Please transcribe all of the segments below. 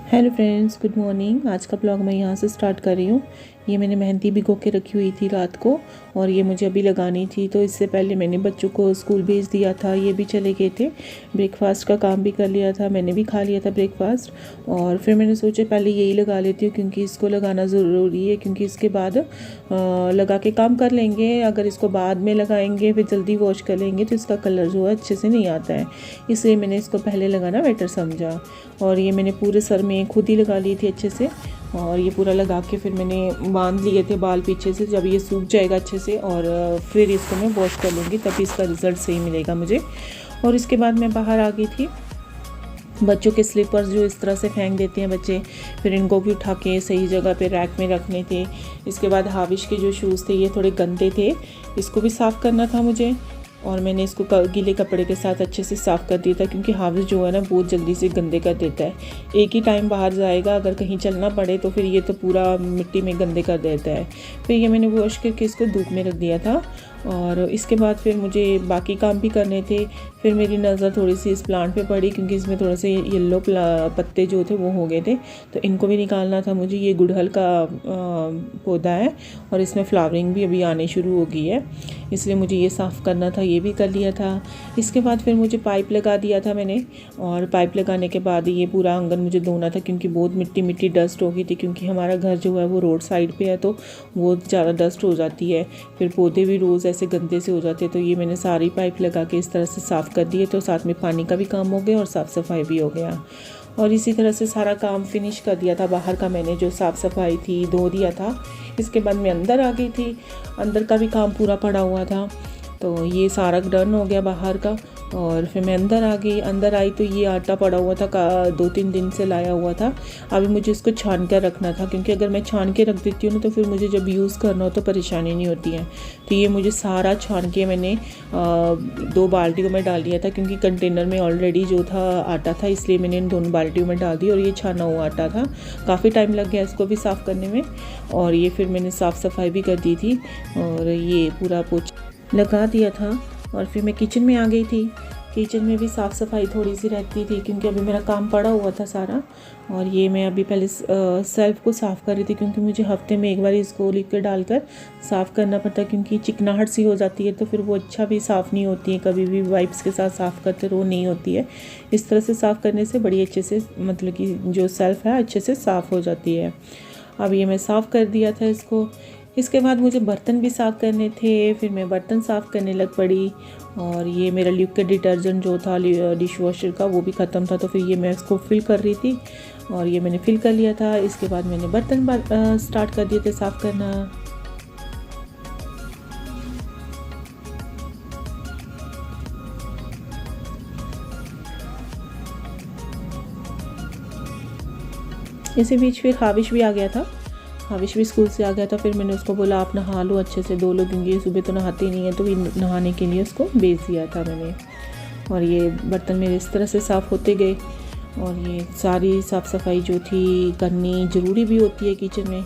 Hello friends, good morning. आज का blog मैं यहाँ से स्टार्ट कर रही हूँ। ये मैंने मेहंदी भिगो के रखी हुई थी रात को और ये मुझे अभी लगानी थी, तो इससे पहले मैंने बच्चों को स्कूल भेज दिया था। ये भी चले गए थे। ब्रेकफास्ट का काम भी कर लिया था, मैंने भी खा लिया था ब्रेकफास्ट। और फिर मैंने सोचा पहले यही लगा लेती हूँ क्योंकि इसको लगाना ज़रूरी है, क्योंकि इसके बाद लगा के काम कर लेंगे। अगर इसको बाद में लगाएंगे फिर जल्दी वॉश कर लेंगे तो इसका कलर जो है अच्छे से नहीं आता है, इसलिए मैंने इसको पहले लगाना बेटर समझा। और ये मैंने पूरे सर में खुद ही लगा ली थी अच्छे से, और ये पूरा लगा के फिर मैंने बांध लिए थे बाल पीछे से। जब ये सूख जाएगा अच्छे से और फिर इसको मैं वॉश कर लूँगी, तभी इसका रिज़ल्ट सही मिलेगा मुझे। और इसके बाद मैं बाहर आ गई थी। बच्चों के स्लीपर्स जो इस तरह से फेंक देते हैं बच्चे, फिर इनको भी उठा के सही जगह पे रैक में रखने थे। इसके बाद हाविश के जो शूज़ थे ये थोड़े गंदे थे, इसको भी साफ़ करना था मुझे। और मैंने इसको गीले कपड़े के साथ अच्छे से साफ़ कर दिया था, क्योंकि हाविस जो है ना बहुत जल्दी से गंदे कर देता है। एक ही टाइम बाहर जाएगा, अगर कहीं चलना पड़े तो फिर ये तो पूरा मिट्टी में गंदे कर देता है। फिर ये मैंने वॉश करके इसको धूप में रख दिया था। और इसके बाद फिर मुझे बाकी काम भी करने थे। फिर मेरी नज़र थोड़ी सी इस प्लांट पे पड़ी, क्योंकि इसमें थोड़े से येलो पत्ते जो थे वो हो गए थे, तो इनको भी निकालना था मुझे। ये गुड़हल का पौधा है और इसमें फ्लावरिंग भी अभी आने शुरू हो गई है, इसलिए मुझे ये साफ़ करना था, ये भी कर लिया था। इसके बाद फिर मुझे पाइप लगा दिया था मैंने, और पाइप लगाने के बाद ये पूरा आंगन मुझे धोना था, क्योंकि बहुत मिट्टी मिट्टी डस्ट हो गई थी। क्योंकि हमारा घर जो है वो रोड साइड पे है, तो बहुत ज़्यादा डस्ट हो जाती है, फिर पौधे भी रोज़ ऐसे गंदे से हो जाते हैं। तो ये मैंने सारी पाइप लगा के इस तरह से साफ़ कर दिए, तो साथ में पानी का भी काम हो गया और साफ़ सफाई भी हो गया। और इसी तरह से सारा काम फिनिश कर दिया था। बाहर का मैंने जो साफ़ सफाई थी धो दिया था। इसके बाद मैं अंदर आ गई थी, अंदर का भी काम पूरा पड़ा हुआ था, तो ये सारा डन हो गया बाहर का। और फिर मैं अंदर आ गई। अंदर आई तो ये आटा पड़ा हुआ था, 2-3 दिन से लाया हुआ था। अभी मुझे इसको छान कर रखना था, क्योंकि अगर मैं छान के रख देती हूँ ना तो फिर मुझे जब यूज़ करना हो तो परेशानी नहीं होती है। तो ये मुझे सारा छान के मैंने 2 बाल्टियों में डाल दिया था, क्योंकि कंटेनर में ऑलरेडी जो था आटा था, इसलिए मैंने इन दोनों बाल्टियों में डाल दी। और ये छाना हुआ आटा था, काफ़ी टाइम लग गया इसको भी साफ़ करने में। और ये फिर मैंने साफ़ सफाई भी कर दी थी और ये पूरा पोछा लगा दिया था। और फिर मैं किचन में आ गई थी। किचन में भी साफ़ सफाई थोड़ी सी रहती थी, क्योंकि अभी मेरा काम पड़ा हुआ था सारा। और ये मैं अभी पहले सेल्फ को साफ़ कर रही थी, क्योंकि मुझे हफ्ते में एक बार इसको लिक्विड डालकर साफ़ करना पड़ता है, क्योंकि चिकनाहट सी हो जाती है तो फिर वो अच्छा भी साफ़ नहीं होती है। कभी भी वाइप्स के साथ साफ़ करते तो वो नहीं होती है। इस तरह से साफ़ करने से बड़ी अच्छे से, मतलब कि जो सेल्फ है अच्छे से साफ़ हो जाती है। अब ये मैं साफ़ कर दिया था इसको। इसके बाद मुझे बर्तन भी साफ़ करने थे, फिर मैं बर्तन साफ़ करने लग पड़ी। और ये मेरा लिक्विड डिटर्जेंट जो था डिश वॉशर का वो भी ख़त्म था, तो फिर ये मैं इसको फिल कर रही थी और ये मैंने फिल कर लिया था। इसके बाद मैंने बर्तन स्टार्ट कर दिए थे साफ़ करना। इसी बीच फिर हाविश भी आ गया था। हाविश भी स्कूल से आ गया था। फिर मैंने उसको बोला आप नहा लो, अच्छे से धो लो, क्योंकि सुबह तो नहाते ही नहीं है, तो नहाने के लिए उसको भेज दिया था मैंने। और ये बर्तन मेरे इस तरह से साफ़ होते गए। और ये सारी साफ़ सफाई जो थी करनी ज़रूरी भी होती है किचन में।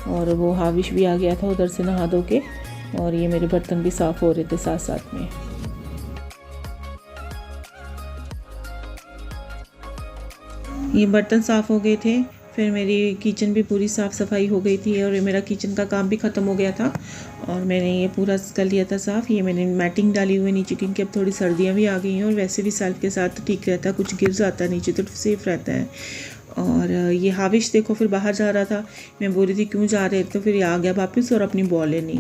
और वो हाविश भी आ गया था उधर से नहा धो के, और ये मेरे बर्तन भी साफ़ हो रहे थे साथ साथ में। ये बर्तन साफ़ हो गए थे, फिर मेरी किचन भी पूरी साफ़ सफाई हो गई थी और मेरा किचन का काम भी ख़त्म हो गया था। और मैंने ये पूरा कर लिया था साफ़। ये मैंने मैटिंग डाली हुई नीचे, क्योंकि अब थोड़ी सर्दियाँ भी आ गई हैं और वैसे भी सेल्फ के साथ ठीक रहता है, कुछ गिर जाता है नीचे तो सेफ़ रहता है। और ये हाविश देखो फिर बाहर जा रहा था, मैं बोल रही थी क्यों जा रहे, तो फिर ये आ गया वापस और अपनी बॉल लेनी,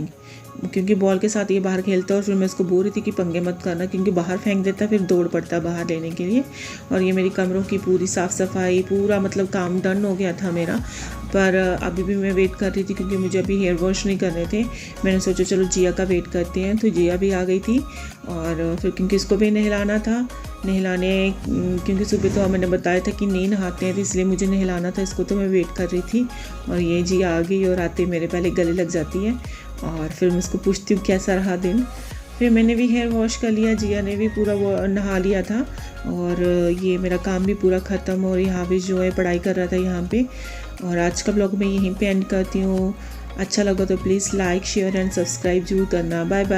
क्योंकि बॉल के साथ ये बाहर खेलता है। और फिर मैं इसको बोल रही थी कि पंगे मत करना, क्योंकि बाहर फेंक देता फिर दौड़ पड़ता है बाहर लेने के लिए। और ये मेरी कमरों की पूरी साफ़ सफाई, पूरा मतलब काम डन हो गया था मेरा। पर अभी भी मैं वेट कर रही थी, क्योंकि मुझे अभी हेयर वॉश नहीं करने थे। मैंने सोचा चलो जिया का वेट करते हैं, तो जिया भी आ गई थी। और फिर क्योंकि इसको भी नहलाना था, क्योंकि सुबह तो मैंने बताया था कि नहीं नहाते हैं, तो इसलिए मुझे नहलाना था इसको, तो मैं वेट कर रही थी। और ये जिया आ गई और आते मेरे पहले गले लग जाती है। और फिर मैं उसको पूछती हूँ कैसा रहा दिन। फिर मैंने भी हेयर वॉश कर लिया, जिया ने भी पूरा वो नहा लिया था। और ये मेरा काम भी पूरा ख़त्म। और यहाँ भी जो है पढ़ाई कर रहा था यहाँ पे। और आज का ब्लॉग मैं यहीं पे एंड करती हूँ। अच्छा लगा तो please like share and subscribe जरूर करना। Bye bye.